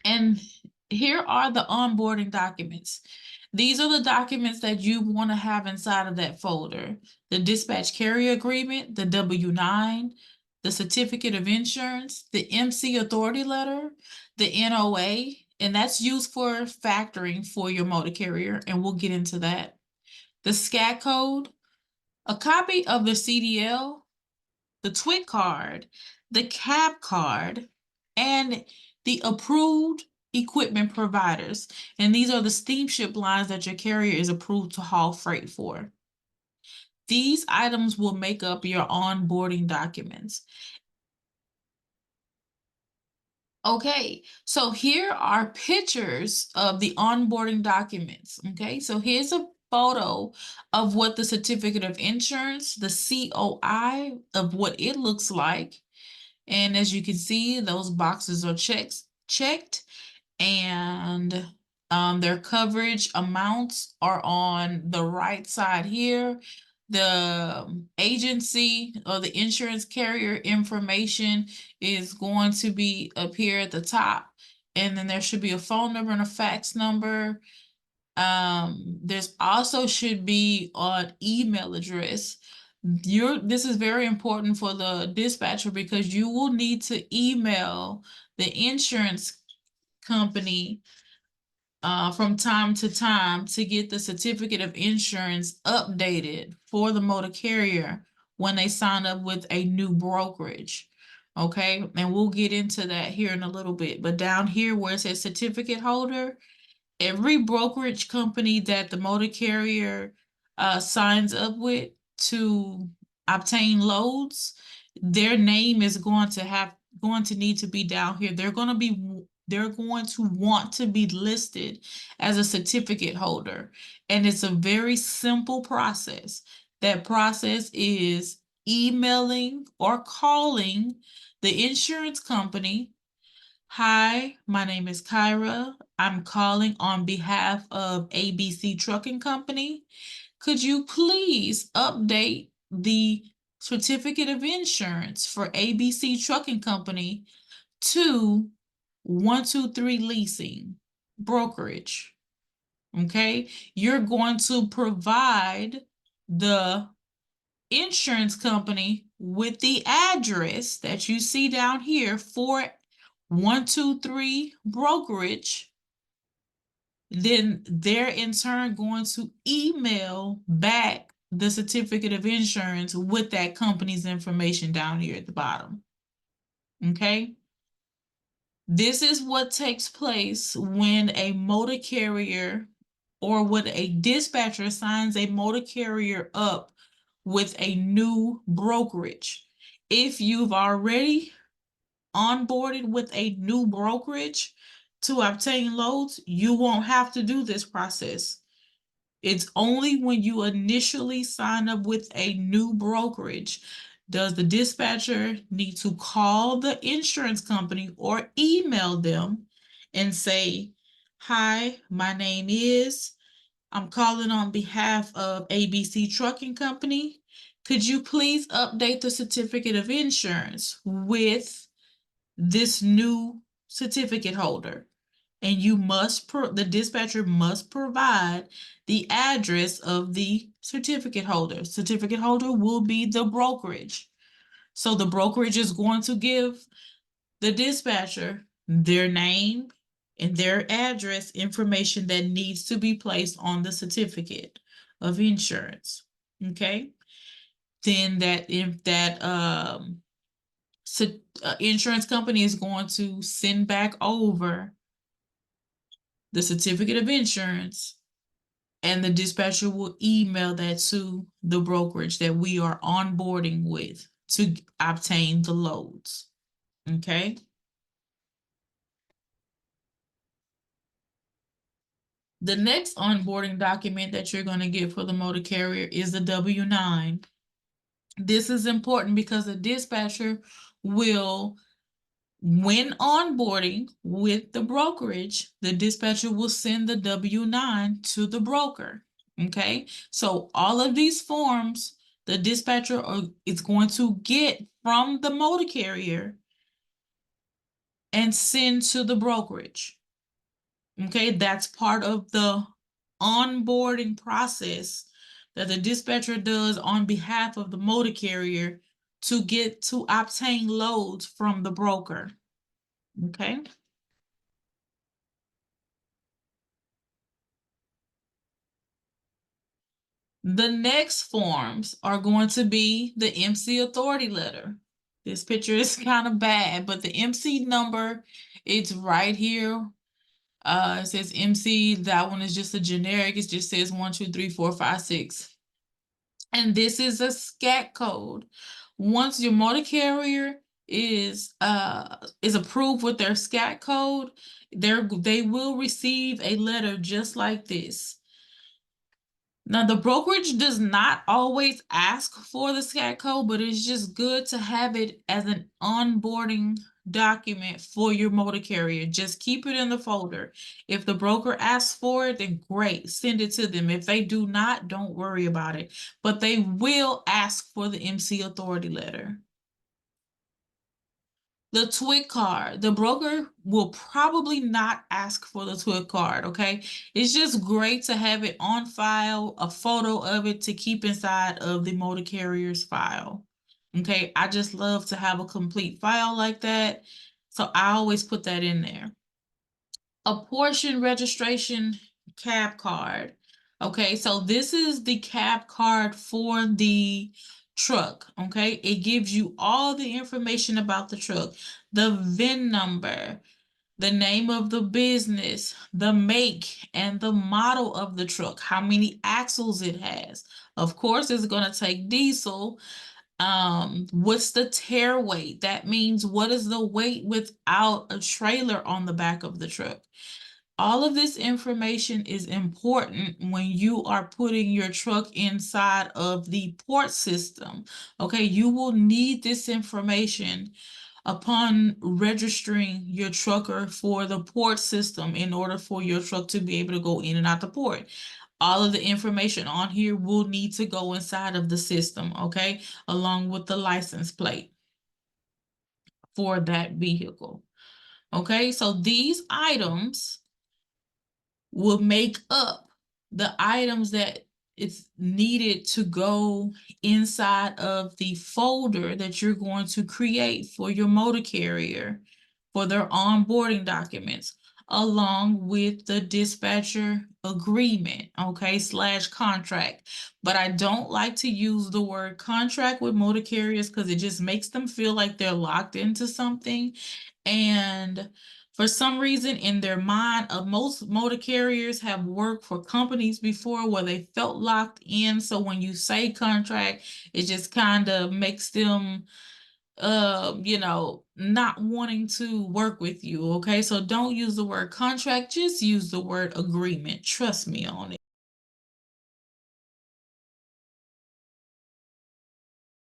And here are the onboarding documents. These are the documents that you want to have inside of that folder. The dispatch carrier agreement, the W-9, the certificate of insurance, the MC authority letter, the NOA, and that's used for factoring for your motor carrier, and we'll get into that. The SCAT code, a copy of the CDL, the TWIC card, the cab card, and the approved equipment providers. And these are the steamship lines that your carrier is approved to haul freight for. These items will make up your onboarding documents. Okay, so here are pictures of the onboarding documents. Okay, so here's a photo of what the certificate of insurance, the COI, of what it looks like. And as you can see, those boxes are checked, and their coverage amounts are on the right side here. The agency or the insurance carrier information is going to be up here at the top. And then there should be a phone number and a fax number. There's also should be an email address. This is very important for the dispatcher because you will need to email the insurance company from time to time to get the certificate of insurance updated for the motor carrier when they sign up with a new brokerage. Okay, and we'll get into that here in a little bit. But down here where it says certificate holder, every brokerage company that the motor carrier signs up with to obtain loads, their name is going to need to be down here. They're going to want to be listed as a certificate holder. And it's a very simple process. That process is emailing or calling the insurance company. Hi, my name is Kyra. I'm calling on behalf of ABC Trucking Company. Could you please update the certificate of insurance for ABC Trucking Company to 123 Leasing Brokerage? Okay, you're going to provide the insurance company with the address that you see down here for 123 brokerage. Then they're in turn going to email back the certificate of insurance with that company's information down here at the bottom. Okay. This is what takes place when a motor carrier or when a dispatcher signs a motor carrier up with a new brokerage. If you've already onboarded with a new brokerage to obtain loads, you won't have to do this process. It's only when you initially sign up with a new brokerage does the dispatcher need to call the insurance company or email them and say, hi, my name is, I'm calling on behalf of ABC Trucking Company. Could you please update the certificate of insurance with this new certificate holder? And the dispatcher must provide the address of the certificate holder. Certificate holder will be the brokerage. So the brokerage is going to give the dispatcher their name and their address information that needs to be placed on the certificate of insurance. Okay. Then insurance company is going to send back over the certificate of insurance, and the dispatcher will email that to the brokerage that we are onboarding with to obtain the loads. Okay. The next onboarding document that you're going to get for the motor carrier is the W-9. This is important because the dispatcher will, when onboarding with the brokerage, the dispatcher will send the W-9 to the broker. Okay, so all of these forms the dispatcher is going to get from the motor carrier and send to the brokerage. Okay, that's part of the onboarding process that the dispatcher does on behalf of the motor carrier to get to obtain loads from the broker. Okay. The next forms are going to be the MC authority letter. This picture is kind of bad, but the MC number, it's right here. It says MC. That one is just a generic. It just says 1, 2, 3, 4, 5, 6. And this is a SCAT code. Once your motor carrier is approved with their SCAT code, they will receive a letter just like this. Now, the brokerage does not always ask for the SCAT code, but it's just good to have it as an onboarding document for your motor carrier. Just keep it in the folder. If the broker asks for it, then great, send it to them. If they do not, don't worry about it. But they will ask for the MC authority letter. The TWIC card, the broker will probably not ask for the TWIC card, okay? It's just great to have it on file, a photo of it to keep inside of the motor carrier's file. Okay, I just love to have a complete file like that, so I always put that in there. A portion registration cab card. Okay, so this is the cab card for the truck. Okay, it gives you all the information about the truck, the VIN number, the name of the business, the make and the model of the truck, how many axles it has. Of course, it's going to take diesel. What's the tare weight? That means what is the weight without a trailer on the back of the truck? All of this information is important when you are putting your truck inside of the port system. Okay, you will need this information upon registering your trucker for the port system in order for your truck to be able to go in and out the port. All of the information on here will need to go inside of the system, okay, along with the license plate for that vehicle. Okay, so these items will make up the items that it's needed to go inside of the folder that you're going to create for your motor carrier for their onboarding documents, along with the dispatcher agreement, okay, / contract. But I don't like to use the word contract with motor carriers because it just makes them feel like they're locked into something. And for some reason in their mind, most motor carriers have worked for companies before where they felt locked in. So when you say contract, it just kind of makes them not wanting to work with you. Okay, so don't use the word contract, just use the word agreement. Trust me on it.